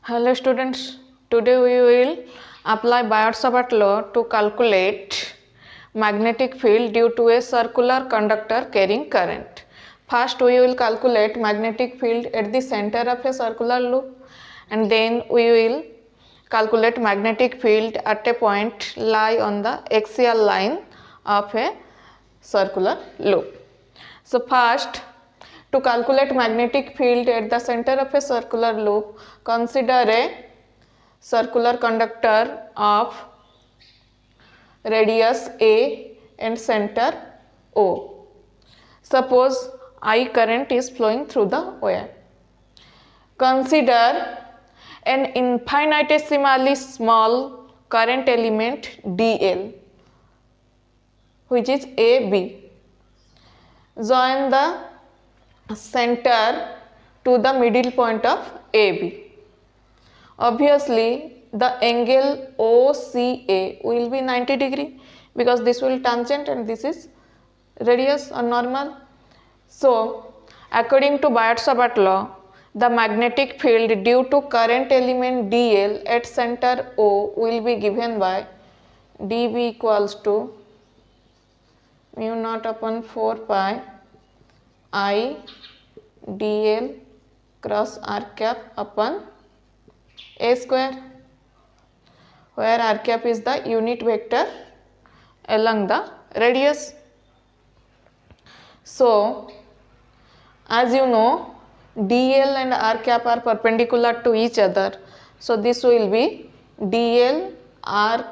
Hello students, today we will apply Biot-Savart law to calculate magnetic field due to a circular conductor carrying current. First we will calculate magnetic field at the center of a circular loop, and then we will calculate magnetic field at a point lie on the axial line of a circular loop. So first, to calculate magnetic field at the center of a circular loop, consider a circular conductor of radius A and center O. Suppose I current is flowing through the wire. Consider an infinitesimally small current element dl, which is AB. Join the center to the middle point of AB. Obviously, the angle OCA will be 90 degree because this will tangent and this is radius or normal. So, according to Biot-Savart law, the magnetic field due to current element dl at center O will be given by dB equals to mu naught upon 4 pi I dl cross r cap upon a square, where r cap is the unit vector along the radius. So, as you know, dl and r cap are perpendicular to each other. So, this will be dl r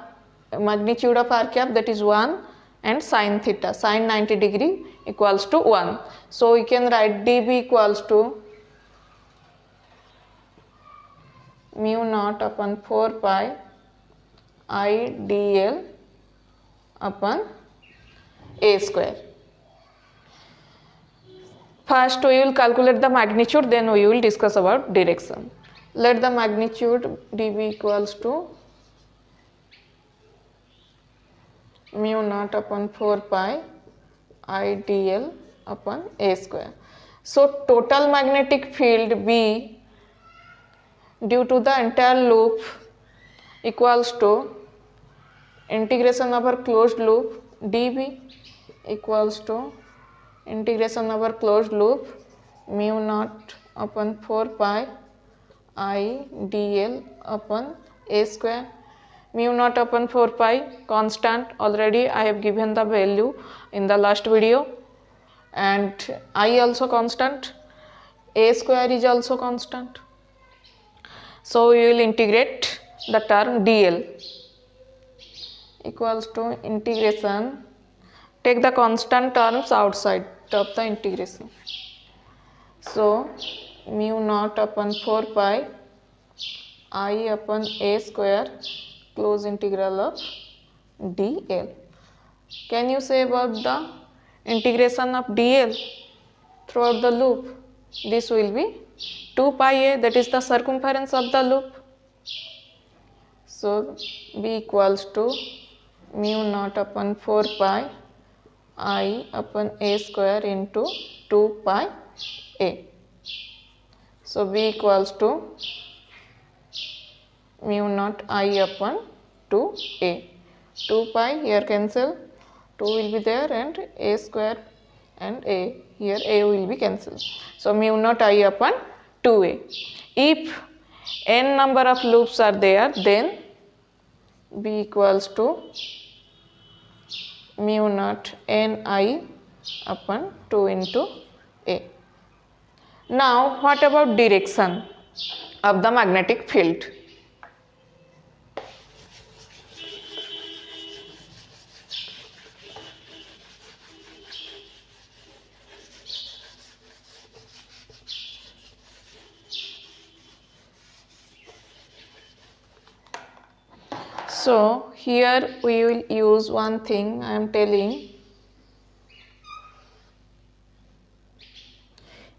magnitude of r cap, that is 1, and sin theta, sin 90 degree equals to 1. So, we can write dB equals to mu naught upon 4 pi I dl upon a square. First we will calculate the magnitude, then we will discuss about direction. Let the magnitude dB equals to mu naught upon 4 pi I dl upon a square. So, total magnetic field B due to the entire loop equals to integration over closed loop dB equals to integration over closed loop mu naught upon 4 pi I dl upon a square. Mu naught upon 4 pi constant, already I have given the value in the last video, and I also constant, a square is also constant. So, we will integrate the term dl equals to integration, take the constant terms outside of the integration. So, mu naught upon 4 pi I upon a square close integral of dl. Can you say about the integration of dl throughout the loop? This will be 2 pi a, that is the circumference of the loop. So, b equals to mu naught upon 4 pi I upon a square into 2 pi a. So, b equals to mu naught I upon 2a. 2 pi here cancel, 2 will be there, and a square and a, here a will be cancelled. So, mu naught I upon 2a. If n number of loops are there, then b equals to mu naught ni upon 2 into a. Now, what about direction of the magnetic field? So, here we will use one thing I am telling.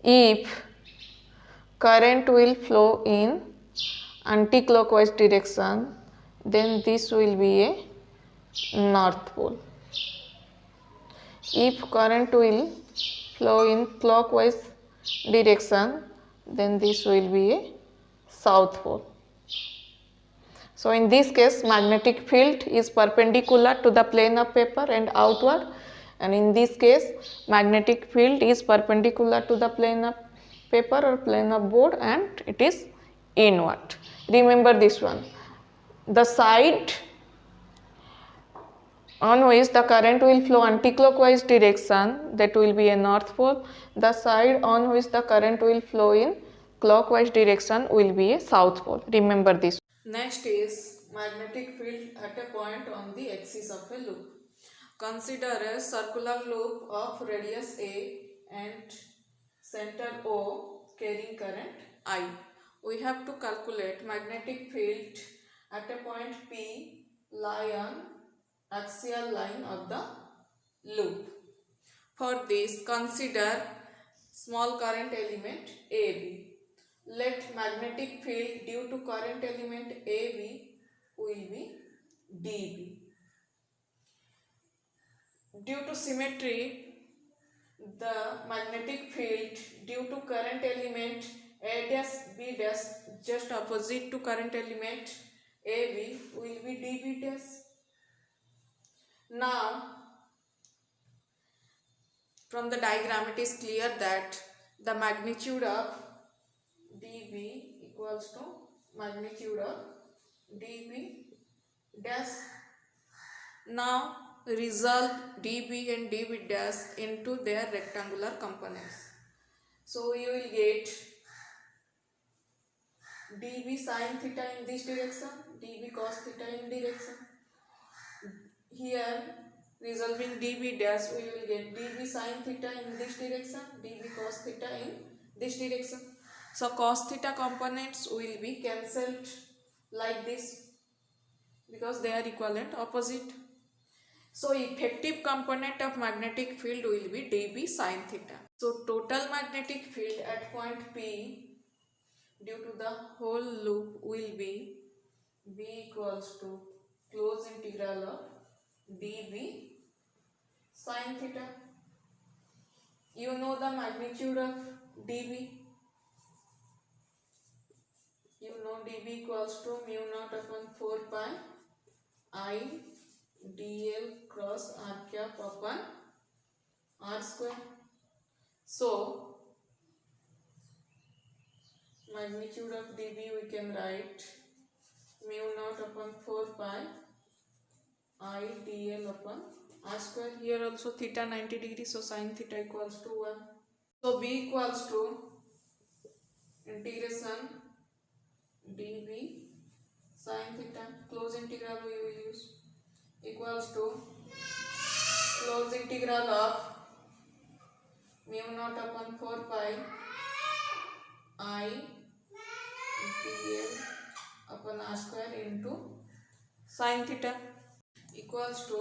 If current will flow in anti-clockwise direction, then this will be a north pole. If current will flow in clockwise direction, then this will be a south pole. So in this case, magnetic field is perpendicular to the plane of paper and outward, and in this case, magnetic field is perpendicular to the plane of paper or plane of board and it is inward. Remember this one. The side on which the current will flow anti-clockwise direction, that will be a north pole. The side on which the current will flow in clockwise direction will be a south pole. Remember this. Next is magnetic field at a point on the axis of a loop. Consider a circular loop of radius A and center O carrying current I. We have to calculate magnetic field at a point P lie on axial line of the loop. For this, consider small current element AB. Let magnetic field due to current element AB will be dB. Due to symmetry, the magnetic field due to current element A dash B dash just opposite to current element AB will be dB dash. Now, from the diagram it is clear that the magnitude of dB equals to magnitude of dB dash. Now resolve dB and dB dash into their rectangular components. So you will get dB sin theta in this direction, dB cos theta in direction. Here resolving dB dash, we will get dB sin theta in this direction, dB cos theta in this direction. So cos theta components will be cancelled like this because they are equivalent opposite. So effective component of magnetic field will be dB sin theta. So total magnetic field at point P due to the whole loop will be B equals to close integral of dB sin theta. You know the magnitude of dB. You know dB equals to mu naught upon 4 pi I dl cross r cap upon r square. So magnitude of dB we can write mu naught upon 4 pi I dl upon r square. Here also theta 90 degrees, so sin theta equals to 1. So B equals to integration dB sin theta, close integral we will use, equals to close integral of mu naught upon 4 pi I dl upon r square into sin theta equals to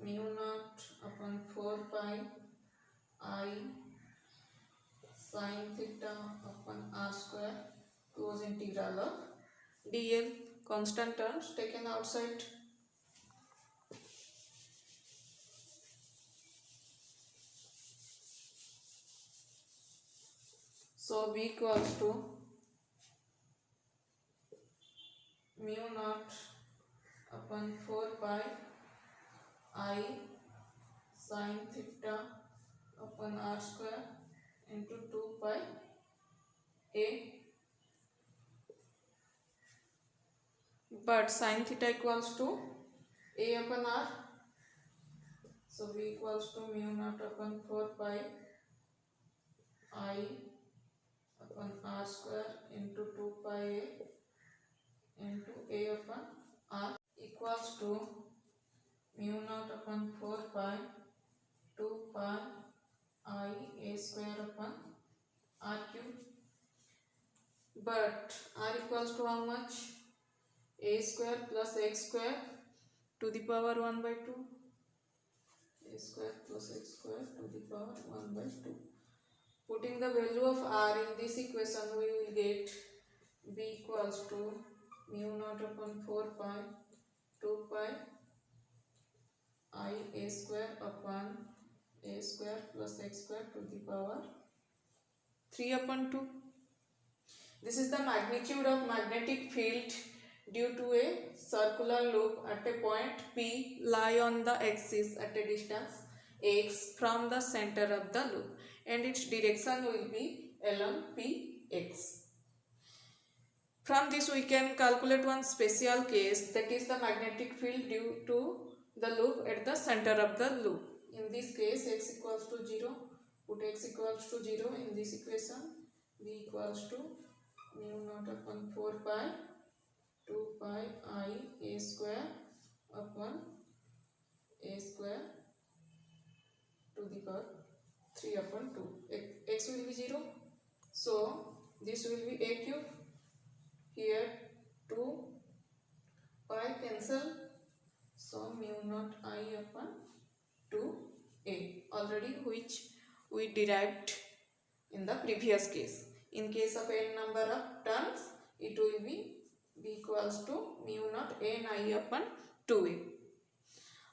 mu naught upon 4 pi I sin theta upon r square close integral of dl, constant terms taken outside. So B equals to mu naught upon 4 pi I sin theta upon r square into 2 pi a. But sin theta equals to a upon r. So B equals to mu naught upon 4 pi I upon r square into 2 pi a into a upon r equals to mu naught upon 4 pi 2 pi I a square upon r cube. But r equals to how much? A square plus x square to the power 1 by 2. A square plus x square to the power 1 by 2. Putting the value of r in this equation, we will get B equals to mu naught upon 4 pi 2 pi I a square upon a square plus x square to the power 3 upon 2. This is the magnitude of magnetic field due to a circular loop at a point P lie on the axis at a distance x from the center of the loop, and its direction will be along Px. From this we can calculate one special case, that is the magnetic field due to the loop at the center of the loop. In this case x equals to 0, put x equals to 0 in this equation, b equals to mu naught upon 4 pi 2 pi I a square upon a square to the power 3 upon 2. X will be 0, so this will be a cube. Here 2 pi cancel, so mu naught I upon 2a already, which we derived in the previous case. In case of n number of terms, it will be b equals to mu naught n I upon 2a.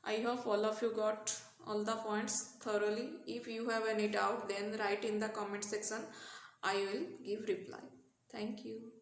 I hope all of you got all the points thoroughly. If you have any doubt, then write in the comment section. I will give reply. Thank you.